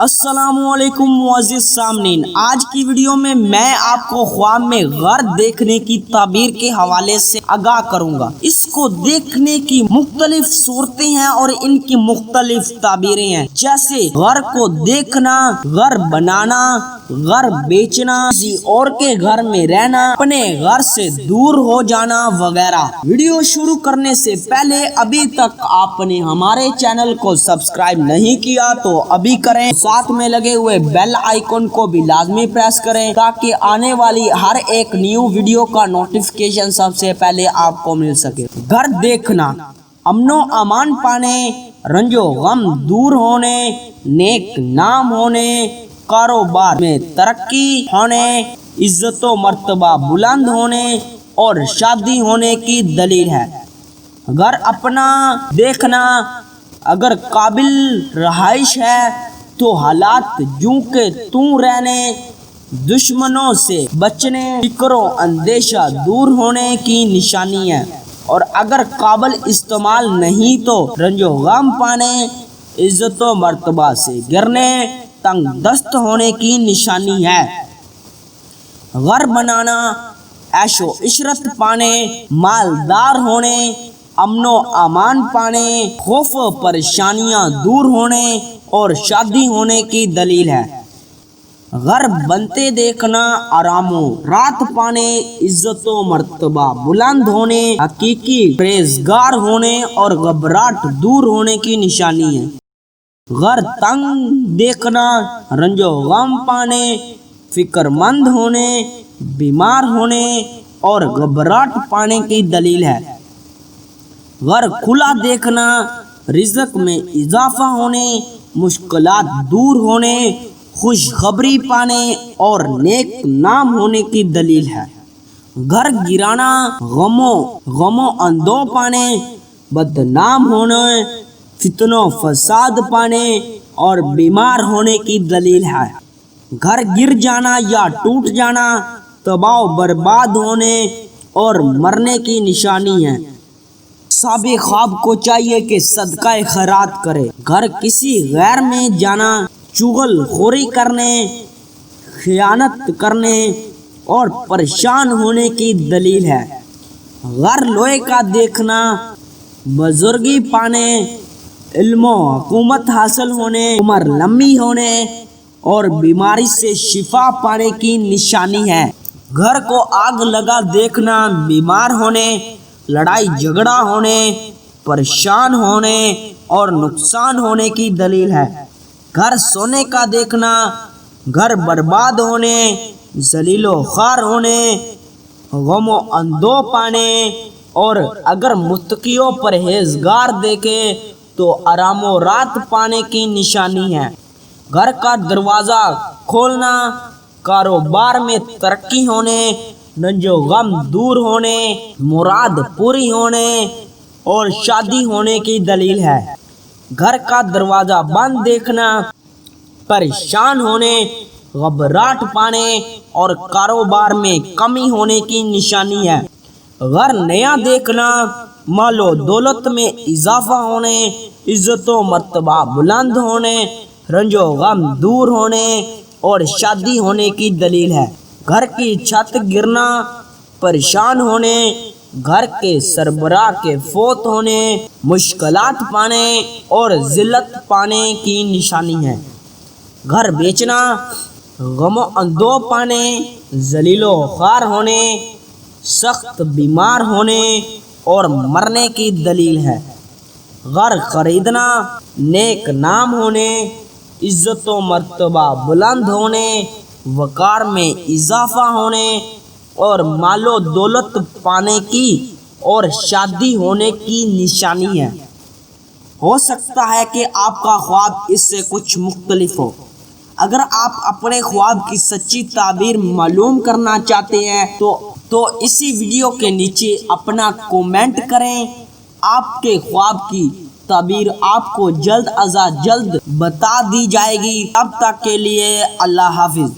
السلام علیکم معزز سامعین، آج کی ویڈیو میں آپ کو خواب میں غر دیکھنے کی تعبیر کے حوالے سے آگاہ کروں گا۔ اس کو دیکھنے کی مختلف صورتیں ہیں اور ان کی مختلف تعبیریں ہیں، جیسے غر کو دیکھنا، غر بنانا، غر بیچنا، کسی اور کے گھر میں رہنا، اپنے گھر سے دور ہو جانا وغیرہ۔ ویڈیو شروع کرنے سے پہلے ابھی تک آپ نے ہمارے چینل کو سبسکرائب نہیں کیا تو ابھی کریں، ساتھ میں لگے ہوئے بیل آئیکن کو بھی لازمی پریس کریں تاکہ آنے والی ہر ایک نیو ویڈیو کا نوٹیفیکیشن سب سے پہلے آپ کو مل سکے۔ گھر دیکھنا، امن و امان پانے، رنج و غم دور ہونے، نیک نام ہونے، کاروبار میں ترقی ہونے، عزت و مرتبہ بلند ہونے اور شادی ہونے کی دلیل ہے۔ گھر اپنا دیکھنا، اگر قابل رہائش ہے تو حالات جوں کے توں رہنے، دشمنوں سے بچنے، فکر و اندیشہ دور ہونے کی نشانی ہے، اور اگر قابل استعمال نہیں تو رنج و غم پانے، عزت و مرتبہ سے گرنے، تنگ دست ہونے کی نشانی ہے۔ گھر بنانا، عیش و عشرت پانے، مالدار ہونے، امن و امان پانے، خوف و پریشانیاں دور ہونے اور شادی ہونے کی دلیل ہے۔ گھر بنتے دیکھنا، آرام و رات پانے، عزت و مرتبہ بلند ہونے، حقیقی پرہیزگار ہونے اور گھبراہٹ دور ہونے کی نشانی ہے۔ گھر تنگ دیکھنا، رنج و غم پانے، فکر مند ہونے، بیمار ہونے اور گھبراہٹ پانے کی دلیل ہے۔ گھر کھلا دیکھنا، رزق میں اضافہ ہونے، مشکلات دور ہونے، خوشخبری پانے اور نیک نام ہونے کی دلیل ہے۔ گھر گرانا، غم و اندوہ پانے، بدنام ہونے، فتن و فساد پانے اور بیمار ہونے کی دلیل ہے۔ گھر گر جانا یا ٹوٹ جانا، تباہ و برباد ہونے اور مرنے کی نشانی ہے۔ صاحب خواب کو چاہیے کہ صدقہ خیرات کرے۔ گھر کسی غیر میں جانا، چغل خوری کرنے، خیانت کرنے اور پریشان ہونے کی دلیل ہے۔ گھر لوہے کا دیکھنا، بزرگی پانے، علم و حکومت حاصل ہونے، عمر لمبی ہونے اور بیماری سے شفا پانے کی نشانی ہے۔ گھر کو آگ لگا دیکھنا، بیمار ہونے، لڑائی جھگڑا ہونے، پریشان ہونے اور نقصان ہونے کی دلیل ہے۔ گھر سونے کا دیکھنا، گھر برباد ہونے، ذلیل و خوار ہونے، غم و اندوہ پانے اور اگر متقی و پرہیزگار دیکھے تو آرام و رات پانے کی نشانی ہے۔ گھر کا دروازہ کھولنا، کاروبار میں ترقی ہونے، رنج و غم دور ہونے، مراد پوری ہونے اور شادی ہونے کی دلیل ہے۔ گھر کا دروازہ بند دیکھنا، پریشان ہونے، گھبراہٹ پانے اور کاروبار میں کمی ہونے کی نشانی ہے۔ گھر نیا دیکھنا، مال و دولت میں اضافہ ہونے، عزت و مرتبہ بلند ہونے، رنج و غم دور ہونے اور شادی ہونے کی دلیل ہے۔ گھر کی چھت گرنا، پریشان ہونے، گھر کے سربراہ کے فوت ہونے، مشکلات پانے اور ذلت پانے کی نشانی ہے۔ گھر بیچنا، غم و اندوہ پانے، ذلیل و خوار ہونے، سخت بیمار ہونے اور مرنے کی دلیل ہے۔ گھر خریدنا، نیک نام ہونے، عزت و مرتبہ بلند ہونے، وقار میں اضافہ ہونے اور مال و دولت پانے کی اور شادی ہونے کی نشانی ہے۔ ہو سکتا ہے کہ آپ کا خواب اس سے کچھ مختلف ہو۔ اگر آپ اپنے خواب کی سچی تعبیر معلوم کرنا چاہتے ہیں تو اسی ویڈیو کے نیچے اپنا کومنٹ کریں۔ آپ کے خواب کی تعبیر آپ کو جلد از جلد بتا دی جائے گی۔ تب تک کے لیے اللہ حافظ۔